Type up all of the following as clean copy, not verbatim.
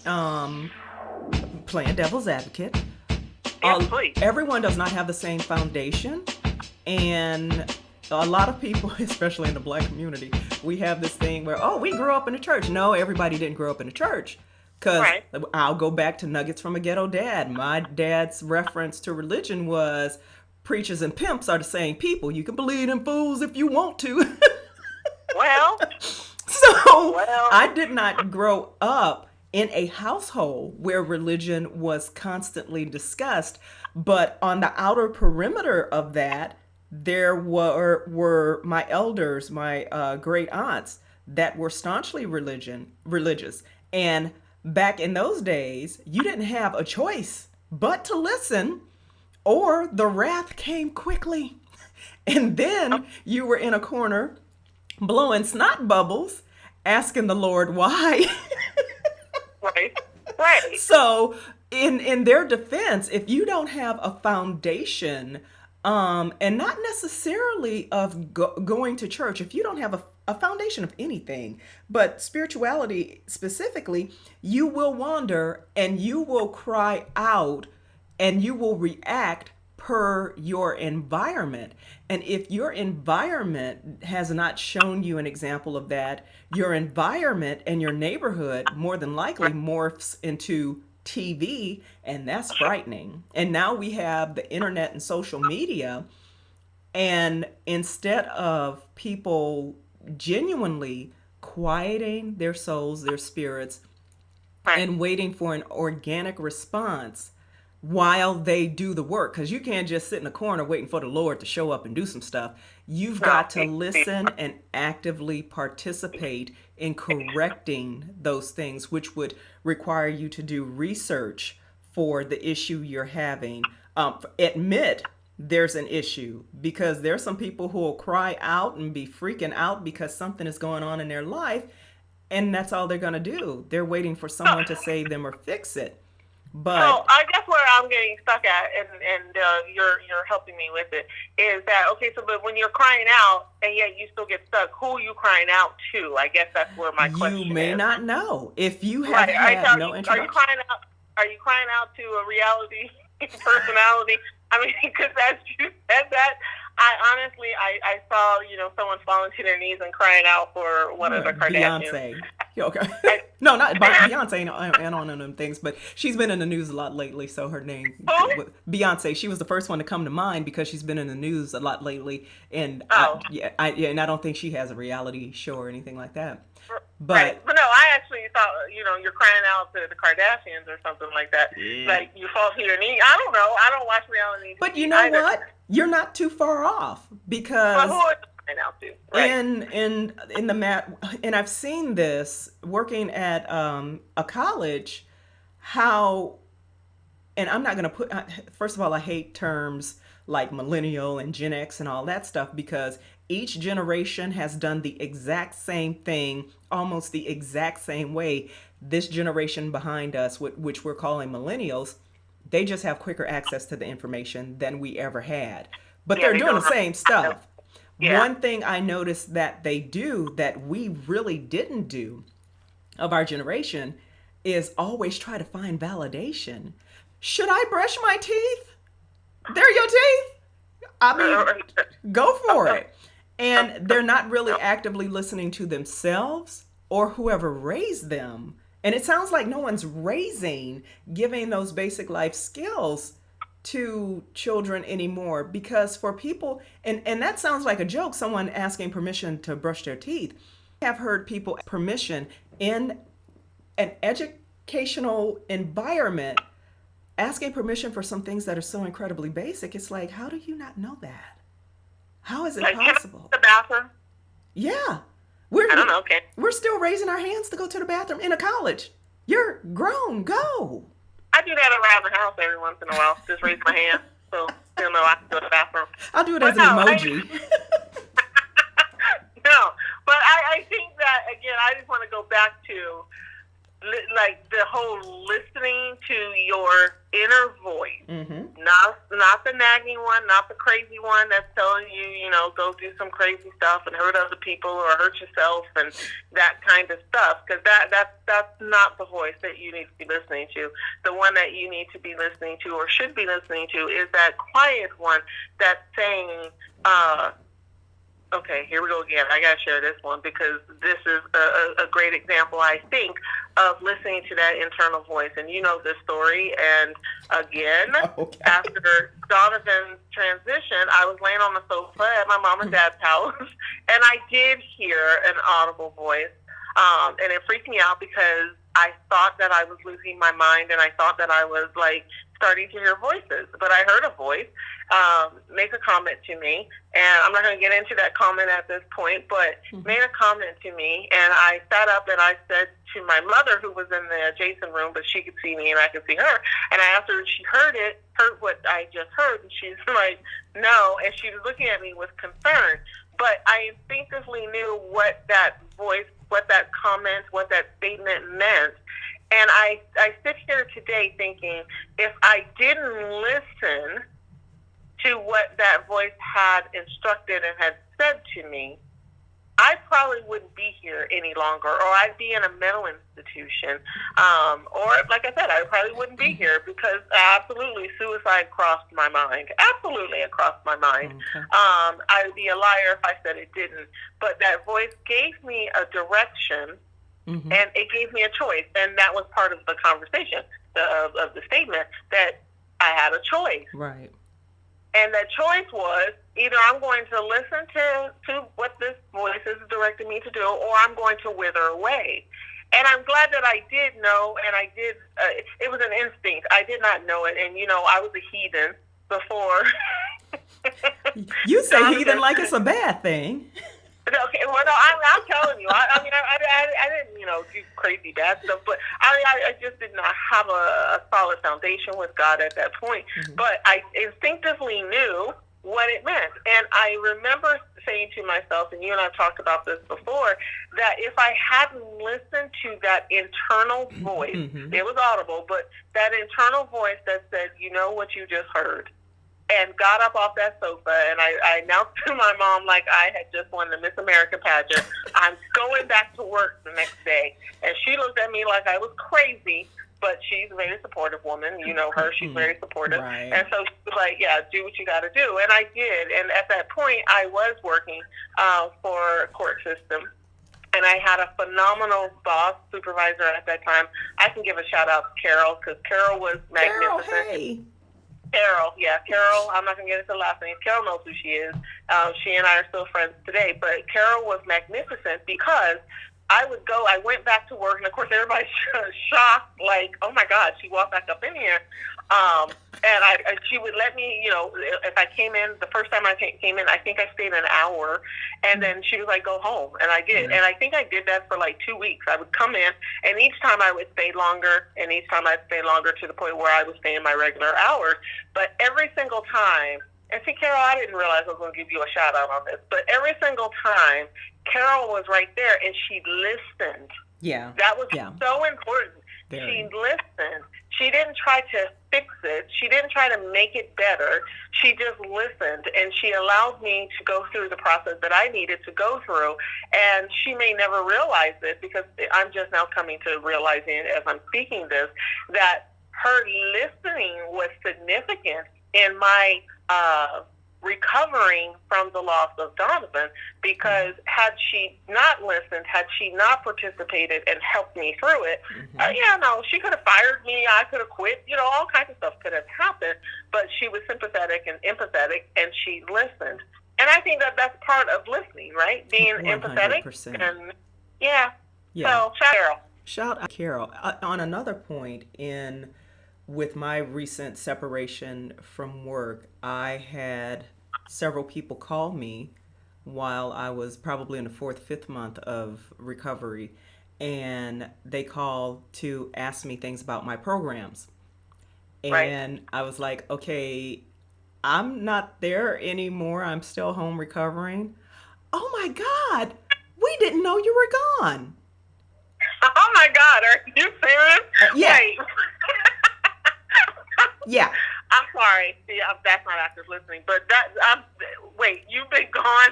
Um, Playing devil's advocate, Yes, please. everyone does not have the same foundation, and a lot of people, especially in the black community, we have this thing where, oh, we grew up in a church. No, everybody didn't grow up in a church. Because Right. I'll go back to Nuggets from a Ghetto Dad. My dad's reference to religion was preachers and pimps are the same people. You can believe in fools if you want to. Well, So well, I did not grow up in a household where religion was constantly discussed, but on the outer perimeter of that, there were my elders, my great aunts that were staunchly religious, and back in those days, you didn't have a choice but to listen, or the wrath came quickly, and then you were in a corner blowing snot bubbles, asking the Lord why. right. Right. So, in their defense, if you don't have a foundation, and not necessarily of going to church, if you don't have a foundation of anything, but spirituality specifically, you will wander and you will cry out and you will react per your environment. And if your environment has not shown you an example of that, your environment and your neighborhood more than likely morphs into TV, and that's frightening. And now we have the internet and social media, and instead of people genuinely quieting their souls, their spirits, Right. and waiting for an organic response while they do the work, because you can't just sit in a corner waiting for the Lord to show up and do some stuff. You've No. got to listen and actively participate in correcting those things, which would require you to do research for the issue you're having. Admit there's an issue, because there's some people who will cry out and be freaking out because something is going on in their life, and that's all they're going to do. They're waiting for So, someone to save them or fix it. so But I guess where I'm getting stuck at, and you're helping me with it, is that okay? So, but when you're crying out, and yet you still get stuck, who are you crying out to? I guess that's where my you question may is. not know if you have Right. I had tell no you, are you introduction. crying out? Are you crying out to a reality personality? I mean, because as you said that, I honestly, I saw someone falling to their knees and crying out for one of the Kardashians. Beyonce. Yeah, okay. I, No, not Beyonce and on them things, but she's been in the news a lot lately. So her name, who? Beyonce, she was the first one to come to mind because she's been in the news a lot lately. And Oh, and I don't think she has a reality show or anything like that. right. But But no, I actually thought you're crying out to the Kardashians or something like that. yeah. Like you fall to your knees. I don't know. I don't watch reality But you TV know either. what? You're not too far off, But who because are you crying out to? Right. in the mat, and I've seen this working at a college, how, and I'm not going to put, first of all, I hate terms like millennial and Gen X and all that stuff, because each generation has done the exact same thing, almost the exact same way. This generation behind us, which we're calling millennials, they just have quicker access to the information than we ever had. But Yeah, they're they doing the don't. same stuff. Yeah. One thing I noticed that they do that we really didn't do of our generation is always try to find validation. Should I brush my teeth? They're your teeth. I mean, go for it. And they're not really actively listening to themselves or whoever raised them. And it sounds like no one's raising, giving those basic life skills to children anymore, because for people, and that sounds like a joke, someone asking permission to brush their teeth. I have heard people ask permission in an educational environment, asking permission for some things that are so incredibly basic. It's like, how do you not know that? How is it Like, can I use possible? the bathroom? Yeah, I don't we're know. Okay. we're still raising our hands to go to the bathroom in a college. You're grown, go. I do that around the house every once in a while. Just raise my hand so they'll know I can go to the bathroom. I'll do it But as an no, emoji. no. But I think that again. I just want to go back to like the whole listening to your inner voice, Mm-hmm. not the nagging one, not the crazy one that's telling you, go do some crazy stuff and hurt other people or hurt yourself and that kind of stuff. Because that's not the voice that you need to be listening to. The one that you need to be listening to or should be listening to is that quiet one that's saying, okay, here we go again. I got to share this one because this is a great example, I think, of listening to that internal voice. And you know this story. And again, Okay. after Donovan's transition, I was laying on the sofa at my mom and dad's house, and I did hear an audible voice. And it freaked me out because I thought that I was losing my mind, and I thought that I was like starting to hear voices. But I heard a voice make a comment to me, and I'm not going to get into that comment at this point, but made a comment to me, and I sat up and I said to my mother, who was in the adjacent room, but she could see me and I could see her, and I asked her if she heard what I just heard, and she's like, no, and she was looking at me with concern. But I instinctively knew what that voice, what that comment, what that statement meant. And I sit here today thinking, if I didn't listen to what that voice had instructed and had said to me, I probably wouldn't be here any longer, or I'd be in a mental institution. Or, like I said, I probably wouldn't be here because absolutely suicide crossed my mind. Absolutely, it crossed my mind. Okay. I would be a liar if I said it didn't. But that voice gave me a direction, and it gave me a choice. And that was part of the conversation, of the statement, that I had a choice. Right. And that choice was either I'm going to listen to what this voice is directing me to do, or I'm going to wither away. And I'm glad that I did know, and I did, it was an instinct. I did not know it. And, I was a heathen before. You say heathen like it's a bad thing. Okay, well, no, I'm telling you. I didn't, do crazy bad stuff, but I just did not have a solid foundation with God at that point. But I instinctively knew what it meant. And I remember saying to myself, and you and I have talked about this before, that if I hadn't listened to that internal voice, it was audible, but that internal voice that said, you know what you just heard, and got up off that sofa, and I announced to my mom like I had just won the Miss America pageant. I'm going back to work the next day. And she looked at me like I was crazy, but she's a very supportive woman. You know her. She's very supportive. Right. And so she was like, yeah, do what you got to do. And I did. And at that point, I was working for a court system. And I had a phenomenal boss, supervisor at that time. I can give a shout out to Carol, because Carol was magnificent. Carol, hey. Carol, I'm not going to get into the last name. Carol knows who she is. She and I are still friends today. But Carol was magnificent because I went back to work, and of course everybody's shocked, like, oh my God, she walked back up in here. And she would let me, if I came in, the first time I came in, I think I stayed an hour, and then she was like, go home. And I did. And I think I did that for like 2 weeks. I would come in, and each time I would stay longer, and each time I'd stay longer to the point where I was staying my regular hours. But every single time, and see, Carol, I didn't realize I was going to give you a shout out on this, but every single time, Carol was right there, and she listened. Yeah. That was so important. Very. She listened. She didn't try to fix it. She didn't try to make it better. She just listened, and she allowed me to go through the process that I needed to go through. And she may never realize it, because I'm just now coming to realizing as I'm speaking this, that her listening was significant in my recovering from the loss of Donovan, because had she not listened, had she not participated and helped me through it, she could have fired me, I could have quit, all kinds of stuff could have happened, but she was sympathetic and empathetic, and she listened. And I think that that's part of listening, right? Being 100%. empathetic. And so Shout out Carol. On another point, with my recent separation from work, I had several people call me while I was probably in the 4th, 5th month of recovery, and they called to ask me things about my programs. And I was like, okay, I'm not there anymore. I'm still home recovering. Oh my God, we didn't know you were gone. Oh my God, are you serious? Yeah. Wait. Yeah. I'm sorry. See, that's not actors listening, but wait, you've been gone.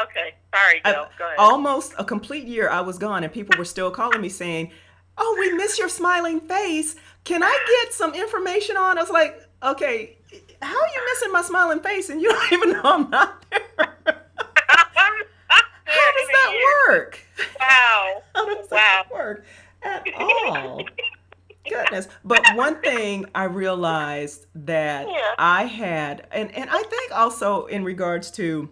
Okay, sorry, Joe. Go ahead. Almost a complete year I was gone, and people were still calling me saying, "Oh, we miss your smiling face. Can I get some information on?" I was like, "Okay, how are you missing my smiling face, and you don't even know I'm not there? How does that work? Wow. How does that work at all?" Goodness. But one thing I realized that I had, and I think also in regards to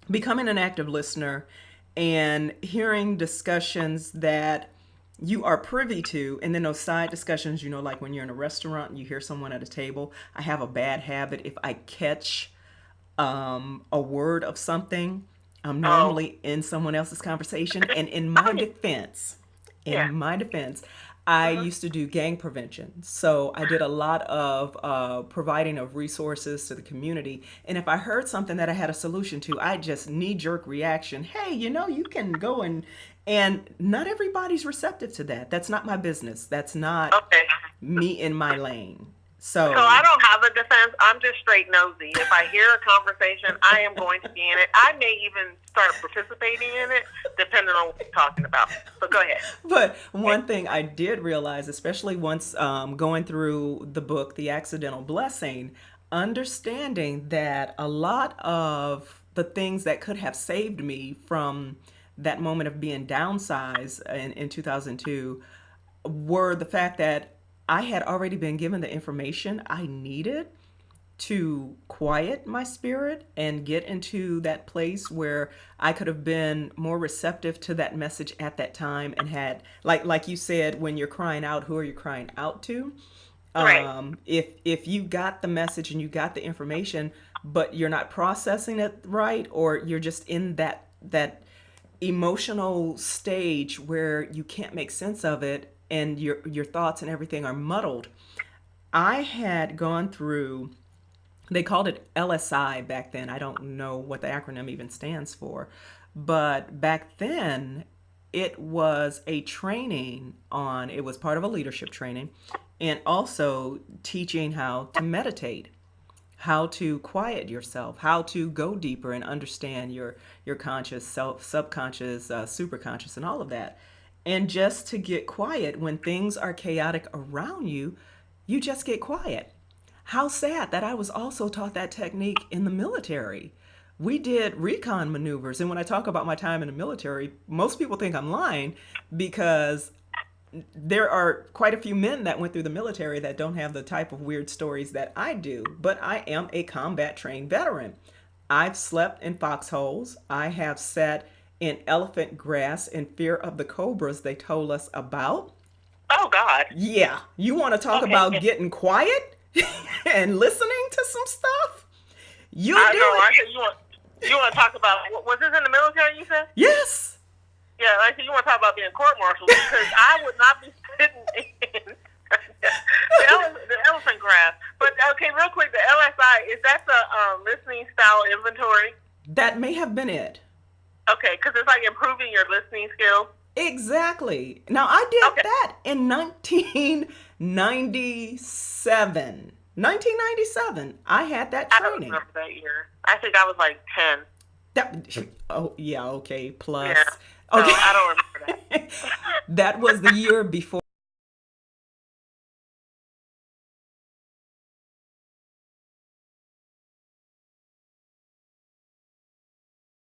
becoming an active listener and hearing discussions that you are privy to, and then those side discussions, like when you're in a restaurant and you hear someone at a table. I have a bad habit. If I catch a word of something, I'm normally in someone else's conversation. And in my defense, I used to do gang prevention. So I did a lot of providing of resources to the community. And if I heard something that I had a solution to, I just knee-jerk reaction. Hey, you can go and not everybody's receptive to that. That's not my business. That's not me in my lane. So I don't have a defense. I'm just straight nosy. If I hear a conversation, I am going to be in it. I may even start participating in it, depending on what you're talking about. So go ahead. But one thing I did realize, especially once going through the book, The Accidental Blessing, understanding that a lot of the things that could have saved me from that moment of being downsized in 2002 were the fact that I had already been given the information I needed to quiet my spirit and get into that place where I could have been more receptive to that message at that time, and had, like you said, when you're crying out, who are you crying out to? Right. If you got the message and you got the information, but you're not processing it right, or you're just in that emotional stage where you can't make sense of it, and your thoughts and everything are muddled. I had gone through, they called it LSI back then. I don't know what the acronym even stands for. But back then, it was a training it was part of a leadership training, and also teaching how to meditate, how to quiet yourself, how to go deeper and understand your conscious, subconscious, superconscious, and all of that. And just to get quiet when things are chaotic around you, you just get quiet. How sad that I was also taught that technique in the military. We did recon maneuvers. And when I talk about my time in the military, most people think I'm lying, because there are quite a few men that went through the military that don't have the type of weird stories that I do. But I am a combat trained veteran. I've slept in foxholes. I have sat in elephant grass in fear of the cobras they told us about. Oh, God. Yeah. You want to talk about getting quiet and listening to some stuff? You do it. You want to talk about, was this in the military, you said? Yes. Yeah, you want to talk about being court-martialed, because I would not be sitting in the elephant grass. But, okay, real quick, the LSI, is that the listening style inventory? That may have been it. Okay, because it's like improving your listening skills. Exactly. Now, I did that in 1997. 1997. I had that training. I don't remember that year. I think I was like 10. Okay, plus. Yeah. Okay. No, I don't remember that. That was the year before